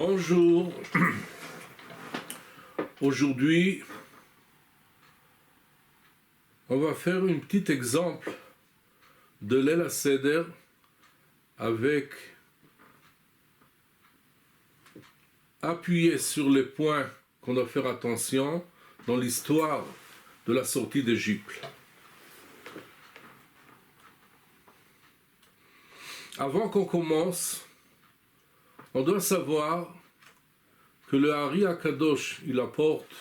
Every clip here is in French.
Bonjour, aujourd'hui on va faire un petit exemple de Leil HaSeder avec appuyer sur les points qu'on doit faire attention dans l'histoire de la sortie d'Égypte. Avant qu'on commence, on doit savoir que le Hari HaKadosh, il apporte,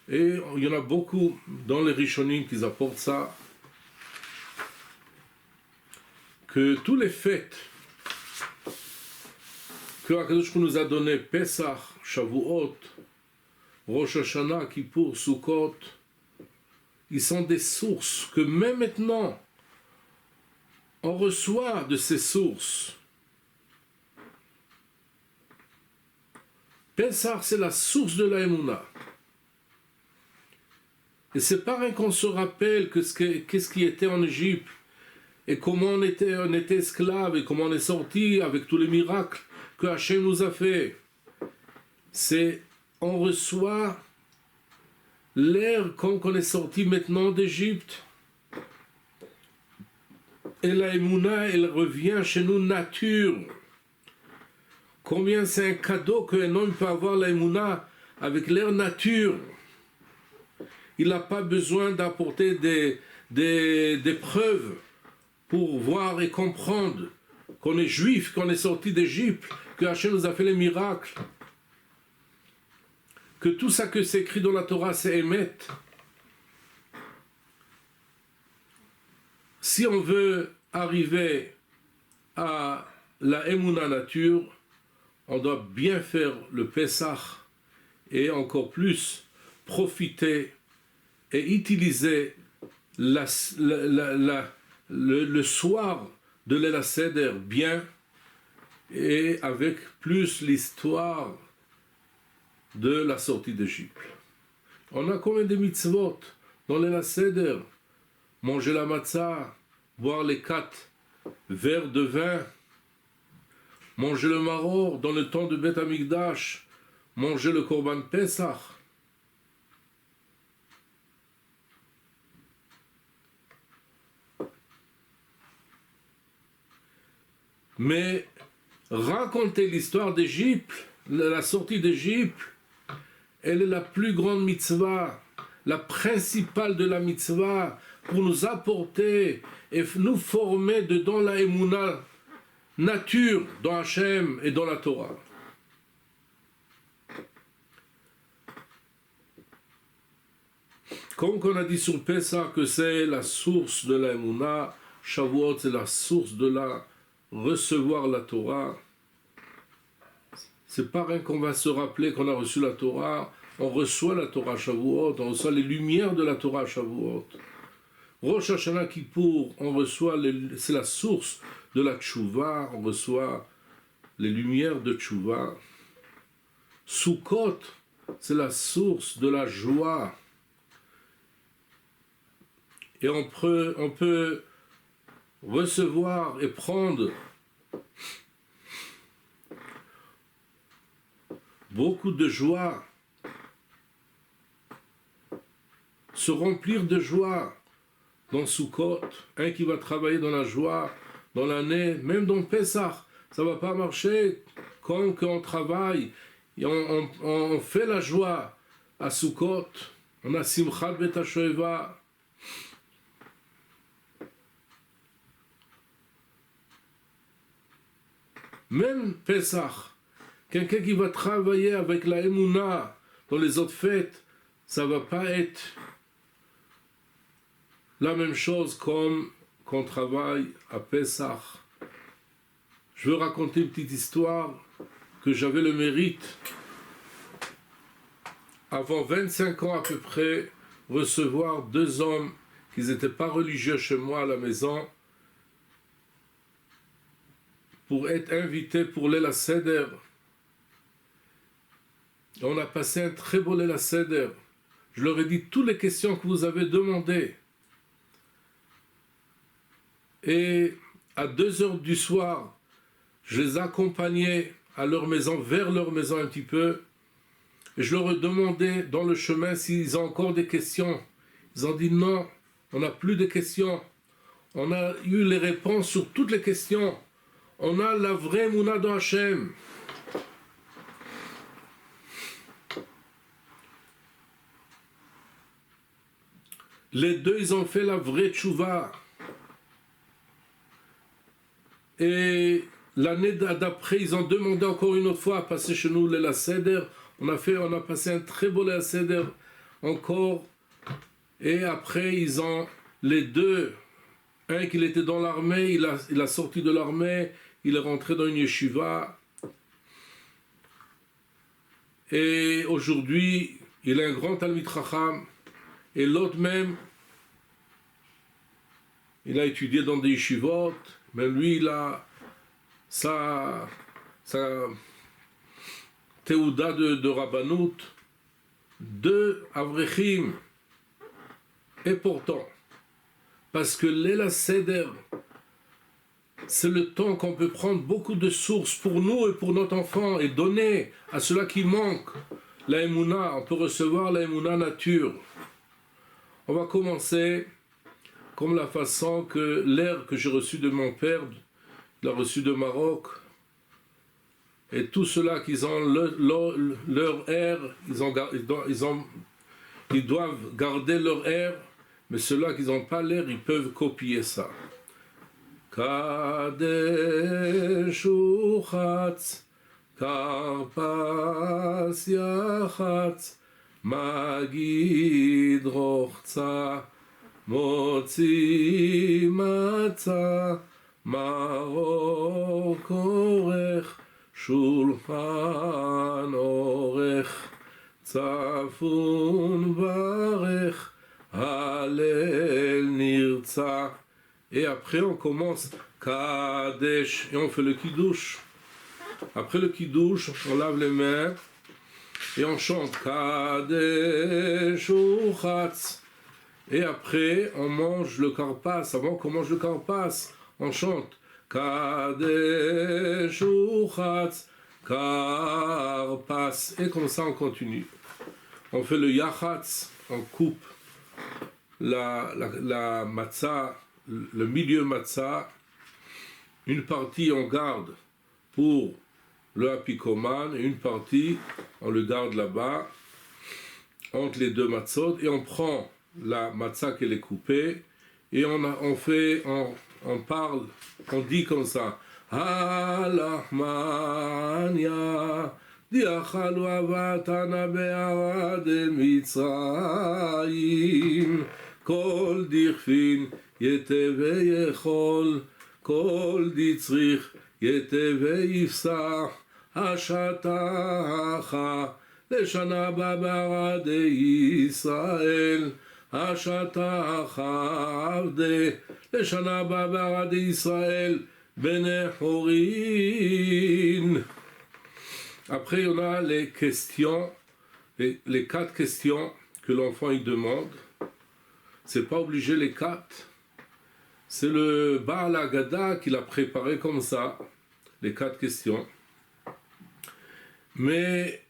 et il y en a beaucoup dans les Rishonim qui apportent ça, que tous les fêtes que HaKadosh nous a donné, Pesach, Shavuot, Rosh Hashanah, Kippour, Sukkot, ils sont des sources que même maintenant, on reçoit de ces sources. Pesach, c'est la source de la Emouna. Et c'est pas rien qu'on se rappelle qu'est-ce qui était en Égypte et comment on était esclave et comment on est sorti avec tous les miracles que Hachem nous a fait. C'est, on reçoit l'air quand on est sorti maintenant d'Égypte. Et la Emouna, elle revient chez nous nature. Combien c'est un cadeau qu'un homme peut avoir la Emouna avec l'air nature. Il n'a pas besoin d'apporter des preuves pour voir et comprendre qu'on est juif, qu'on est sorti d'Égypte, que Hachem nous a fait les miracles, que tout ça que c'est écrit dans la Torah, c'est émet. Si on veut arriver à la Emouna nature, on doit bien faire le Pesach et encore plus profiter et utiliser le soir de Leil HaSeder bien et avec plus l'histoire de la sortie d'Égypte. On a combien de mitzvot dans Leil HaSeder? Manger la matzah, boire les 4 verres de vin, manger le maror dans le temps de Beth Amikdash, manger le Korban Pesach. Mais raconter l'histoire d'Égypte, la sortie d'Égypte, elle est la plus grande mitzvah, la principale de la mitzvah, pour nous apporter et nous former dedans la Emouna nature dans Hachem et dans la Torah. Comme on a dit sur Pesach que c'est la source de la Emouna, Shavuot c'est la source de la recevoir la Torah. C'est pas rien qu'on va se rappeler qu'on a reçu la Torah, on reçoit la Torah Shavuot, on reçoit les lumières de la Torah Shavuot. Rosh Hashanah Kippour, on reçoit, c'est la source de la Tchouva, on reçoit les lumières de Tchouva. Sukkot, c'est la source de la joie. Et on peut recevoir et prendre beaucoup de joie, se remplir de joie dans Sukkot, un qui va travailler dans la joie, dans l'année, même dans Pesach, ça ne va pas marcher quand on travaille, et on fait la joie à Sukkot, on a Simchat Bet HaShoeva. Même Pesach, quelqu'un qui va travailler avec la Emouna dans les autres fêtes, ça ne va pas être la même chose comme qu'on travaille à Pesach. Je veux raconter une petite histoire que j'avais le mérite, avant 25 ans à peu près, recevoir 2 hommes qui n'étaient pas religieux chez moi à la maison, pour être invités pour Leil HaSeder. On a passé un très beau Leil HaSeder. Je leur ai dit toutes les questions que vous avez demandées. Et à 2 heures du soir, je les accompagnais à leur maison, vers leur maison un petit peu. Et je leur ai demandé dans le chemin s'ils ont encore des questions. Ils ont dit non, on n'a plus de questions. On a eu les réponses sur toutes les questions. On a la vraie Mouna de Hachem. Les deux, ils ont fait la vraie tchouva. Et l'année d'après, ils ont demandé encore une autre fois à passer chez nous le Seder. On a passé un très beau Seder encore. Et après, ils ont les deux. Un qui était dans l'armée, il a sorti de l'armée, il est rentré dans une yeshiva. Et aujourd'hui, il est un grand Talmid Chacham. Et l'autre même, il a étudié dans des yeshivot, mais lui, il a sa théouda de Rabbanout, de Avrechim. Et pourtant, parce que l'Ela Seder, c'est le temps qu'on peut prendre beaucoup de sources pour nous et pour notre enfant et donner à ceux-là qui manquent la Emouna. On peut recevoir la Emouna nature. On va commencer comme la façon que l'air que j'ai reçu de mon père, il a reçu de Maroc. Et tous ceux-là qui ont leur air, ils doivent garder leur air. Mais ceux-là qui n'ont pas l'air, ils peuvent copier ça. Kadesh uchatz, karpas yachatz, magid rochza, motzi matza, marok orech, shulchan orech, tzafun varech, Hallel Nirtza. Et après on commence Kadesh et on fait le Kiddush. Après le Kiddush, on lave les mains et on chante Kadesh uchatz. Et après on mange le karpas. Avant qu'on mange le karpas, on chante Kadesh uchatz karpas. Et comme ça on continue. On fait le yachatz, on coupe la matzah, le milieu matzah, une partie on garde pour le apikoman, et une partie on le garde là-bas, entre les deux matzot, et on prend la matzah qui est coupée, et on parle, on dit comme ça, Halachmania, Diachalu avatana be'ara de Mitzrayim, Kol dirfin yete ve'yechol, Kol ditzrich yete ve'yifsach, Hashatacha, Leshana be'ara de Yisrael, Hashatacha avde, Leshana be'ara de Yisrael, Bnei Horin. Après, on a les questions, les 4 questions que l'enfant il demande. C'est pas obligé les 4. C'est le Baal Haggadah qui l'a préparé comme ça, les 4 questions. Mais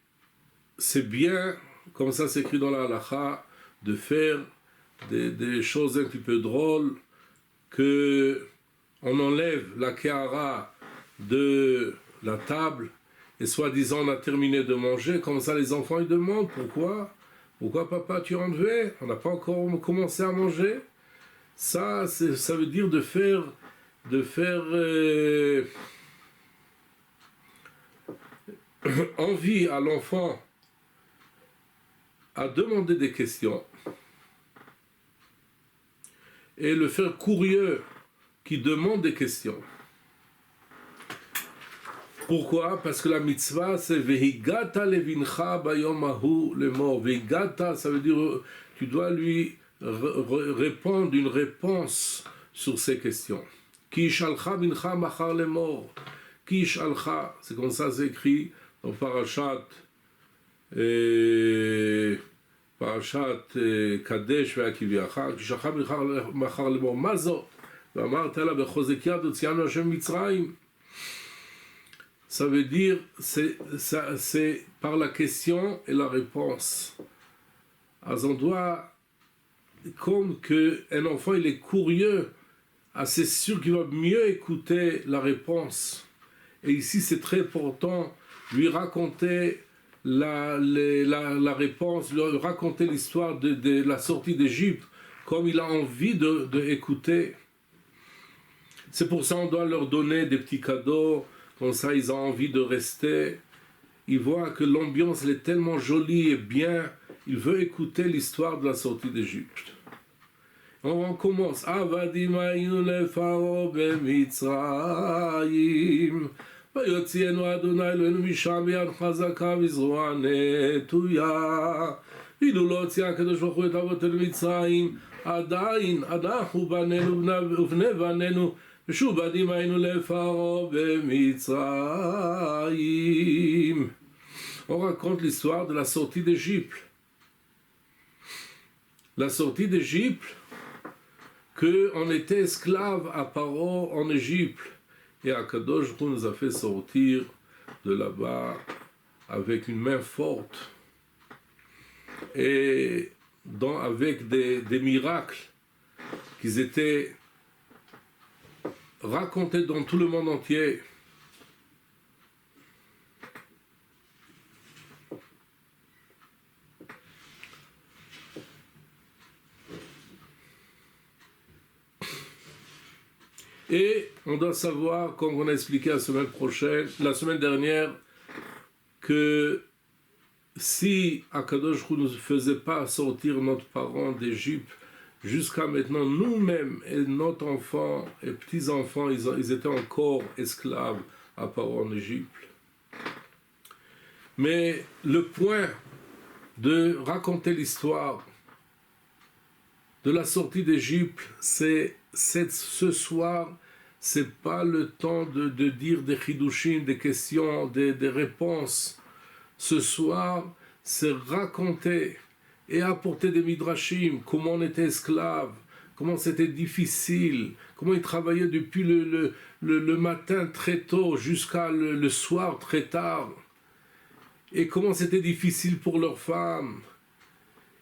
c'est bien, comme ça c'est écrit dans la halakha, de faire des choses un petit peu drôles, que on enlève la kehara de la table, et soi-disant on a terminé de manger, comme ça les enfants ils demandent pourquoi papa tu as enlevé, on n'a pas encore commencé à manger. Ça veut dire de faire envie à l'enfant à demander des questions et le faire curieux qui demande des questions. Pourquoi? Parce que la mitzvah, c'est Vehigata levincha bayom ahu lemor. Vehigata, ça veut dire tu dois lui répondre une réponse sur ces questions. Ki shalcha bincha machar lemor. Ki shalcha, c'est comme ça c'est écrit dans Parashat Kadesh ve'akiviacha. Ki shalcha bincha machar lemor. Mazot. ואמרת לה בחוזקיה תוציאנו השם מצרים. ça veut dire, c'est par la question et la réponse. Alors on doit, comme qu'un enfant il est curieux, c'est sûr qu'il va mieux écouter la réponse. Et ici c'est très important, lui raconter la réponse, lui raconter l'histoire de la sortie d'Égypte, comme il a envie d'écouter. C'est pour ça qu'on doit leur donner des petits cadeaux, comme ça ils ont envie de rester. Ils voient que l'ambiance elle est tellement jolie et bien, il veut écouter l'histoire de la sortie d'Égypte. On commence. Avadim aynu lefaro b'Mitzrayim, ויוציאנו אדוני אלוהינו משם ביד חזקה וזרוע נטויה. ואילו לא הוציא הקדוש ברוך הוא את אבותינו ממצרים, עדיין אנחנו בנינו ובני בנינו משועבדים היינו לפרעה במצרים. On raconte l'histoire de la sortie d'Égypte. La sortie d'Égypte, qu'on était esclave à Paro en Égypte. Et Akadosh Baruch Hu nous a fait sortir de là-bas avec une main forte et avec des miracles qui étaient racontés dans tout le monde entier. Et on doit savoir, comme on a expliqué la semaine dernière, que si Akadosh Baruch Hu ne nous faisait pas sortir notre parent d'Égypte, jusqu'à maintenant, nous-mêmes et notre enfant et petits-enfants, ils étaient encore esclaves à Paro en Égypte. Mais le point de raconter l'histoire de la sortie d'Égypte, c'est ce soir, c'est pas le temps de dire des chidushim, des questions, des réponses. Ce soir, c'est raconter et apporter des midrashim, comment on était esclave, comment c'était difficile, comment ils travaillaient depuis le matin très tôt jusqu'à le soir très tard, et comment c'était difficile pour leurs femmes.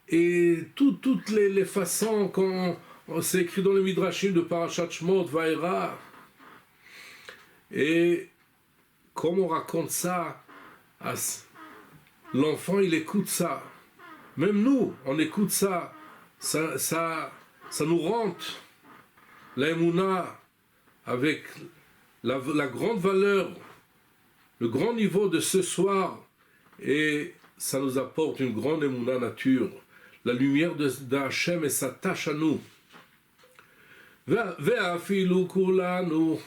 Et toutes les façons c'est écrit dans le Midrashim de Parashat Shmot, Vaera. Et comme on raconte ça, l'enfant il écoute ça. Même nous, on écoute ça. Ça nous rentre la émouna avec la grande valeur, le grand niveau de ce soir. Et ça nous apporte une grande émouna nature. La lumière d'Hachem et s'attache à nous. ואפילו כולנו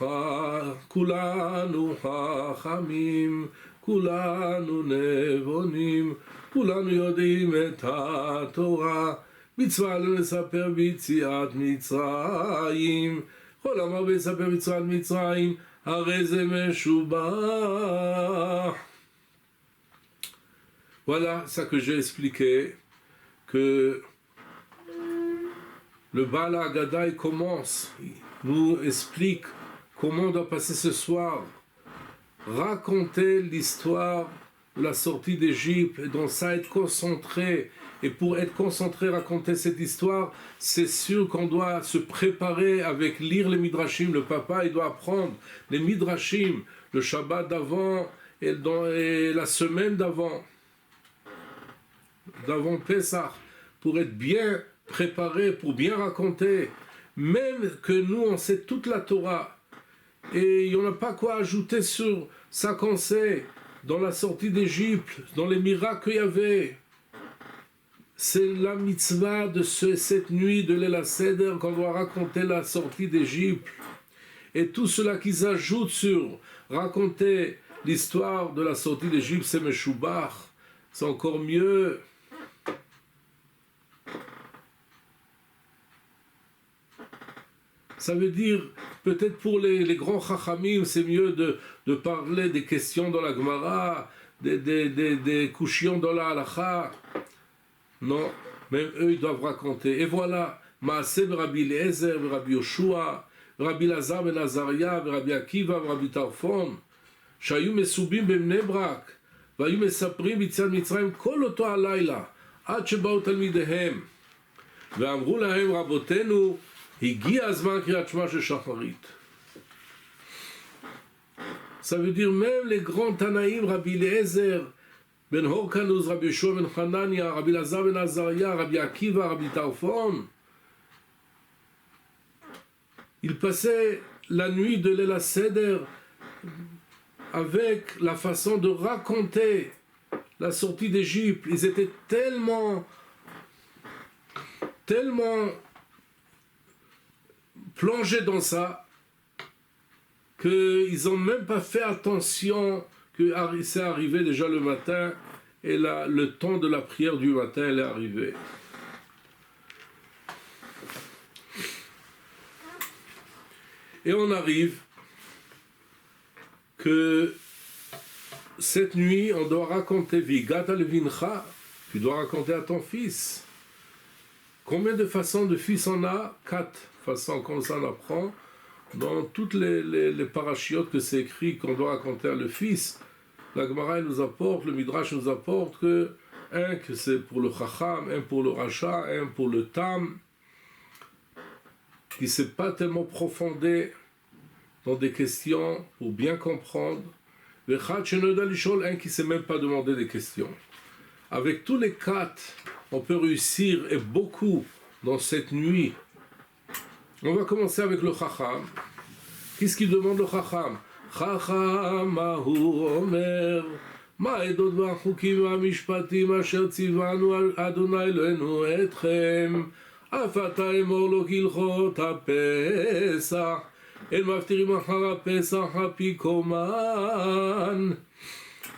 חכמים, כולנו נבונים, כולנו יודעים את התורה, מצווה לנו לספר ביציאת מצרים, כל אמר ויספר ביציאת מצרים, הרי זה משובח. Voilà ça que j'ai expliqué, que le Baal Haggadah il commence, il nous explique comment on doit passer ce soir, raconter l'histoire de la sortie d'Égypte, et dans ça être concentré. Et pour être concentré, raconter cette histoire, c'est sûr qu'on doit se préparer avec lire les Midrashim. Le papa, il doit apprendre les Midrashim, le Shabbat d'avant et la semaine d'avant Pessah, pour être bien préparé, pour bien raconter. Même que nous, on sait toute la Torah, et il n'y en a pas quoi ajouter sur ça qu'on sait, dans la sortie d'Égypte, dans les miracles qu'il y avait. C'est la mitzvah de cette nuit de Leil HaSeder qu'on doit raconter la sortie d'Égypte. Et tout cela qu'ils ajoutent sur raconter l'histoire de la sortie d'Égypte, c'est Meshubach, c'est encore mieux. Ça veut dire, peut-être pour les grands chachamim, c'est mieux de parler des questions dans la Gemara, des couchions dans la halacha. Non, même eux, ils doivent raconter. Et voilà, Maaseh Rabbi Eliezer, Rabbi Yoshua, Rabbi Lazar ben Azaria, Rabbi Akiva, Rabbi Tarfon. שהיו מסובים בבני ברק, והיו מספרים ביציאת מצרים כל אותו הלילה, עד שבאו תלמידיהם, ואמרו להם רבותינו, הגיע הזמן קריאת שמע של שחרית. Ça veut dire même les grands Tanaïm, Rabbi Eliezer, Ben Horkanuz, Rabbi Yeshua Ben Hanania, Rabbi Lazar Ben Azaria, Rabbi Akiva, Rabbi Tarfon, ils passaient la nuit de l'El Seder avec la façon de raconter la sortie d'Égypte. Ils étaient tellement plongés dans ça qu'ils n'ont même pas fait attention que c'est arrivé déjà le matin et le temps de la prière du matin elle est arrivé. Et on arrive que cette nuit on doit raconter Vigata Levincha, tu dois raconter à ton fils. Combien de façons de fils on a? 4 façons, comme ça on apprend. Dans toutes les parachiotes que c'est écrit qu'on doit raconter à le fils, la Gemara nous apporte, le Midrash nous apporte que un que c'est pour le Chacham, un pour le Racha, un pour le Tam, qui ne s'est pas tellement profondé dans des questions pour bien comprendre, un qui ne s'est même pas demandé des questions. Avec tous les 4, on peut réussir et beaucoup dans cette nuit. On va commencer avec le Chacham. Qu'est-ce qu'il demande le Chacham? Chacham Mahu Omer Ma edot v'achukim v'amishpatim asher tzivanu Adonai Eloheinu etchem אף אתה אמור לו כהלכות הפסח, אין מפטירים אחר הפסח אפיקומן.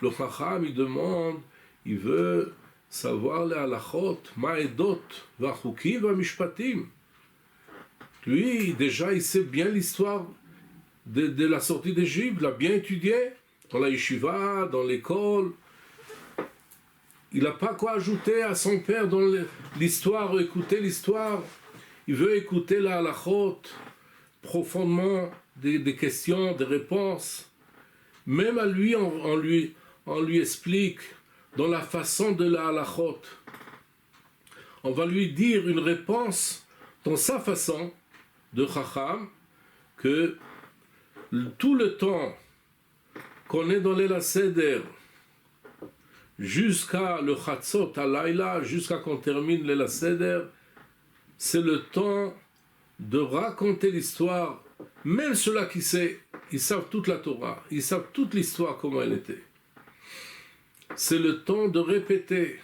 Le Chacham, il demande, il veut savoir les halachot, ma'edot, v'achukim, v'amishpatim. Lui, déjà, il sait bien l'histoire de la sortie d'Égypte, il l'a bien étudié, dans la yeshiva, dans l'école. Il n'a pas quoi ajouter à son père dans l'histoire, écouter l'histoire. Il veut écouter la halachot, profondément, des questions, des réponses. Même à lui, on lui explique dans la façon de la halachot. On va lui dire une réponse dans sa façon de Chacham, que tout le temps qu'on est dans l'El Seder, jusqu'à le Chatzot Halayla, jusqu'à qu'on termine l'El Seder, c'est le temps de raconter l'histoire. Même ceux-là qui savent, ils savent toute la Torah, ils savent toute l'histoire, comment elle était. C'est le temps de répéter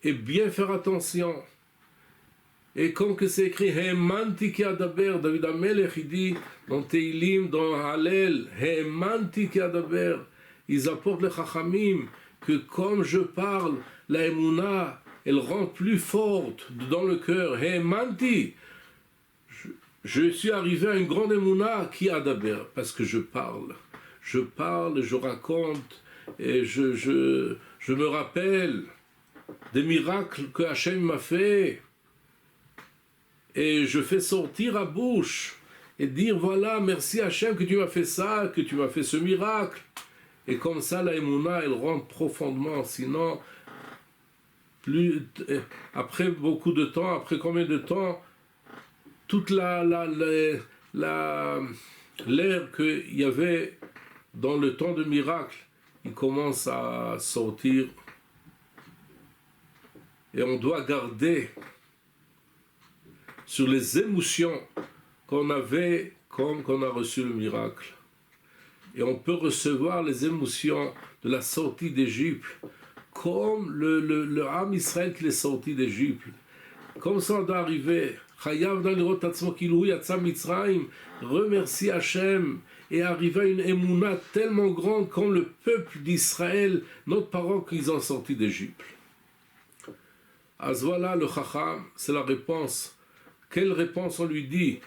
et bien faire attention. Et comme que c'est écrit, Hemanti ki adaber, David Amelech, il dit dans Teilim, dans Hallel, Hemanti ki adaber, ils apportent les Chachamim, que comme je parle, la Emouna, elle rentre plus forte dans le cœur. Hemanti, je suis arrivé à une grande Emouna qui adaber, parce que je parle, je raconte, et je me rappelle des miracles que Hachem m'a fait. Et je fais sortir à bouche et dire voilà, merci Hachem que tu m'as fait ça, que tu m'as fait ce miracle. Et comme ça, la Emouna, elle rentre profondément. Sinon, après beaucoup de temps, après combien de temps, toute l'air qu'il y avait dans le temps de miracle, il commence à sortir. Et on doit garder sur les émotions qu'on avait comme qu'on a reçu le miracle. Et on peut recevoir les émotions de la sortie d'Égypte comme le Ham Israël qui est sorti d'Égypte. Comme ça on doit arriver. Remercie Hachem et arriver à une émouna tellement grande comme le peuple d'Israël, notre parents qu'ils ont sorti d'Égypte. Az voilà le Chacham, c'est la réponse. Quelle réponse on lui dit?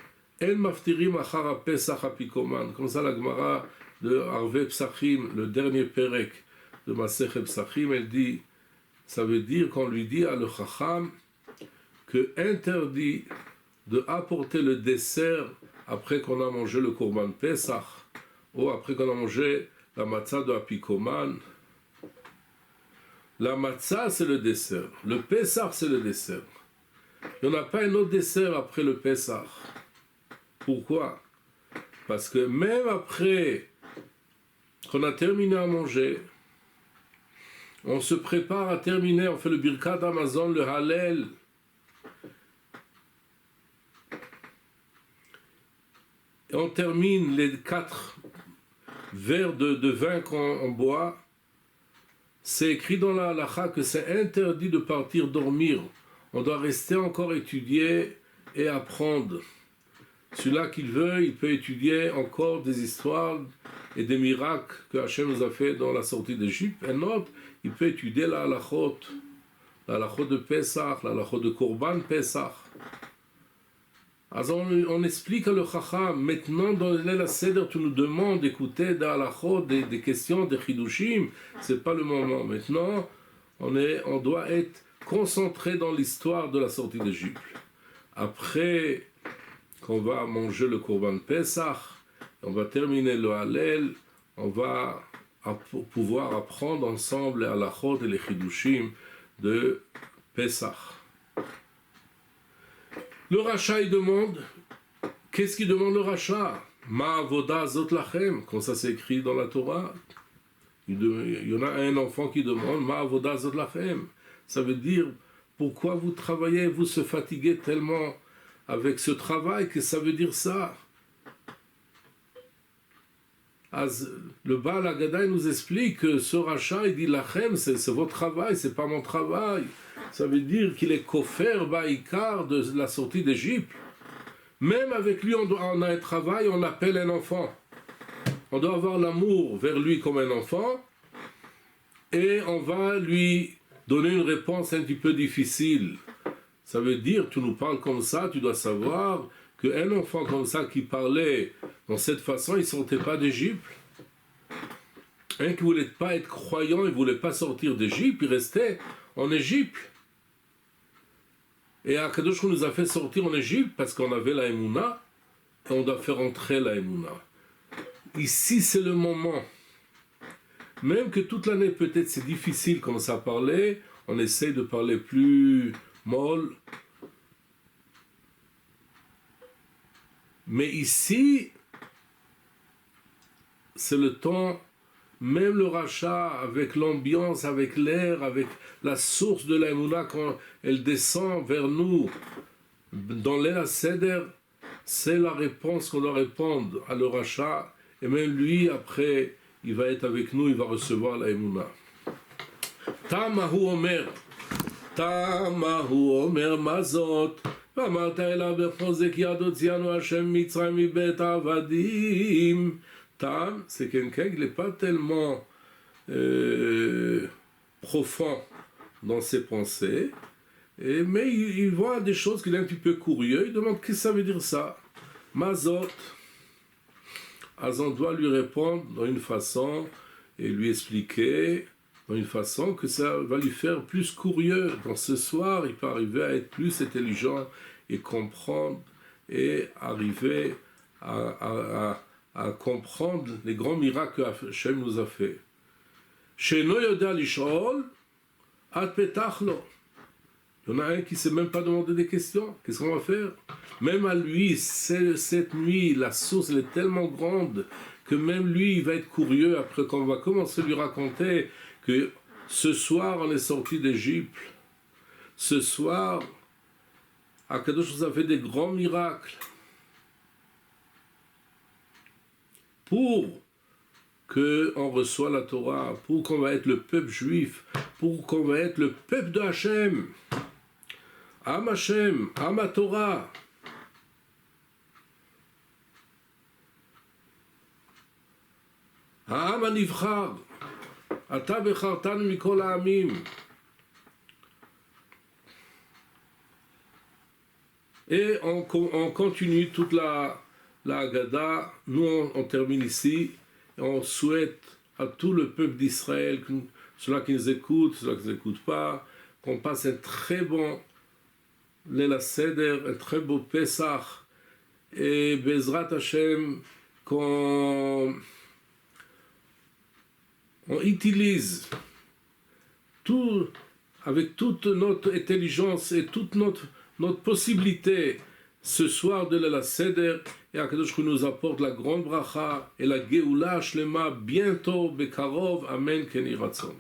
En maftirim achar pesach apikoman. Comme ça la Gemara de Arve Psachim, le dernier perek de Masechet Psachim, elle dit, ça veut dire qu'on lui dit à le Chacham que interdit de apporter le dessert après qu'on a mangé le Korban Pesach ou après qu'on a mangé la matzah de apikoman. La matzah, c'est le dessert. Le Pessah, c'est le dessert. Il n'y en a pas un autre dessert après le Pessah. Pourquoi? Parce que même après qu'on a terminé à manger, on se prépare à terminer, on fait le Birkat Hamazon, le Hallel. Et on termine les 4 verres de vin qu'on boit. C'est écrit dans la halakha que c'est interdit de partir dormir. On doit rester encore étudier et apprendre. Celui-là qu'il veut, il peut étudier encore des histoires et des miracles que Hachem nous a fait dans la sortie d'Égypte. Un autre, il peut étudier la halachot de Pesach, la halachot de Korban Pesach. Alors on explique à le Chacham, maintenant dans la Seder, tu nous demandes d'écouter des halachot, des questions, des chidushim, c'est pas le moment. Maintenant, on doit être concentré dans l'histoire de la sortie d'Égypte. Après qu'on va manger le Korban Pesach, on va terminer le Hallel, on va pouvoir apprendre ensemble les halachot et les chidushim de Pesach. Le Racha, il demande, qu'est-ce qu'il demande le Racha? Ma avoda zot lachem, comme ça c'est écrit dans la Torah. Il y en a un enfant qui demande, ma avoda zot lachem. Ça veut dire, pourquoi vous travaillez, vous se fatiguez tellement avec ce travail, que ça veut dire ça? Le Baal Haggadah nous explique que ce Racha, il dit lachem, c'est votre travail, c'est pas mon travail. Ça veut dire qu'il est kofer baïkar de la sortie d'Égypte. Même avec lui, on a un travail, on l'appelle un enfant. On doit avoir l'amour vers lui comme un enfant. Et on va lui donner une réponse un petit peu difficile. Ça veut dire, tu nous parles comme ça, tu dois savoir qu'un enfant comme ça qui parlait de cette façon, il ne sortait pas d'Égypte. Un qui ne voulait pas être croyant, il ne voulait pas sortir d'Égypte, il restait en Égypte. Et Akadosh nous a fait sortir en Égypte parce qu'on avait la Emouna, et on doit faire entrer la Emouna. Ici, c'est le moment. Même que toute l'année, peut-être c'est difficile comme ça à parler, on essaie de parler plus molle. Mais ici, c'est le temps, même le rachat, avec l'ambiance, avec l'air, avec la source de la Emouna, quand elle descend vers nous, dans l'El Seder, c'est la réponse qu'on doit répondre à le rachat. Et même lui, après, il va être avec nous, il va recevoir la Emouna. Tamahu Omer Mazot. ואמרת אליו בחוזק יד הוציאנו השם מצרים מבית העבדים. Tam, c'est quelqu'un qui n'est pas tellement profond dans ses pensées, mais il voit des choses qu'il est un petit peu curieux, il demande qu'est-ce que ça veut dire ça. Mazot, on doit lui répondre dans une façon et lui expliquer dans une façon que ça va lui faire plus curieux. Dans ce soir, il peut arriver à être plus intelligent et comprendre et arriver à comprendre les grands miracles que Hachem nous a fait. She'eno yoda lish'ol, ad petachlo. Il y en a un qui ne sait même pas demander des questions. Qu'est-ce qu'on va faire? Même à lui, cette nuit, la source elle est tellement grande que même lui, il va être curieux après qu'on va commencer à lui raconter que ce soir, on est sorti d'Égypte. Ce soir, Akadosh nous a fait des grands miracles. Pour qu'on reçoit la Torah, pour qu'on va être le peuple juif, pour qu'on va être le peuple de Hachem. Am Hachem, Am Torah. Am Anivchar. Ata bechartanu mikol ha'amim. Et on continue toute la Haggadah. Nous, on termine ici. Et on souhaite à tout le peuple d'Israël, ceux-là qui nous écoutent, ceux-là qui ne nous écoutent pas, qu'on passe un très bon Leil Seder, un très beau Pesach. Et Bezrat Hashem, qu'on on utilise tout, avec toute notre intelligence et toute notre possibilité ce soir de la Seder, et Akadosh Hu nous apporte la grande bracha et la Geoula Shlema bientôt, Bekarov, Amen, Ken Yiratzon.